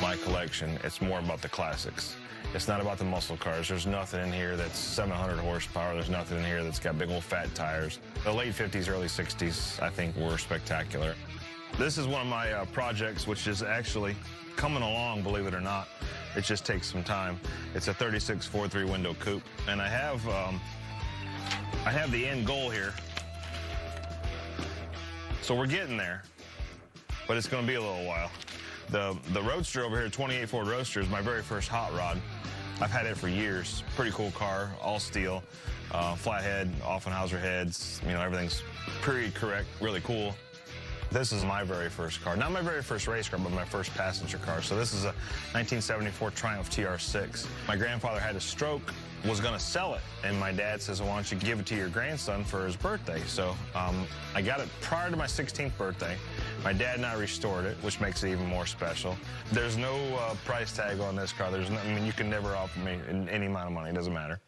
my collection, it's more about the classics. It's not about the muscle cars. There's nothing in here that's 700 horsepower. There's nothing in here that's got big old fat tires. The late 50s, early 60s, I think, were spectacular. This is one of my projects, which is actually coming along, believe it or not. It just takes some time. It's a 36 4.3 window coupe, and I have the end goal here. So we're getting there, but it's going to be a little while. The Roadster over here, 28 Ford Roadster, is my very first hot rod. I've had it for years. Pretty cool car, all steel, flathead, Offenhauser heads. You know, everything's pretty correct, really cool. This is my very first car. Not my very first race car, but my first passenger car. So this is a 1974 Triumph TR6. My grandfather had a stroke, was gonna sell it, and my dad says, well, why don't you give it to your grandson for his birthday? So I got it prior to my 16th birthday. My dad and I restored it, which makes it even more special. There's no price tag on this car. I mean, you can never offer me any amount of money, it doesn't matter.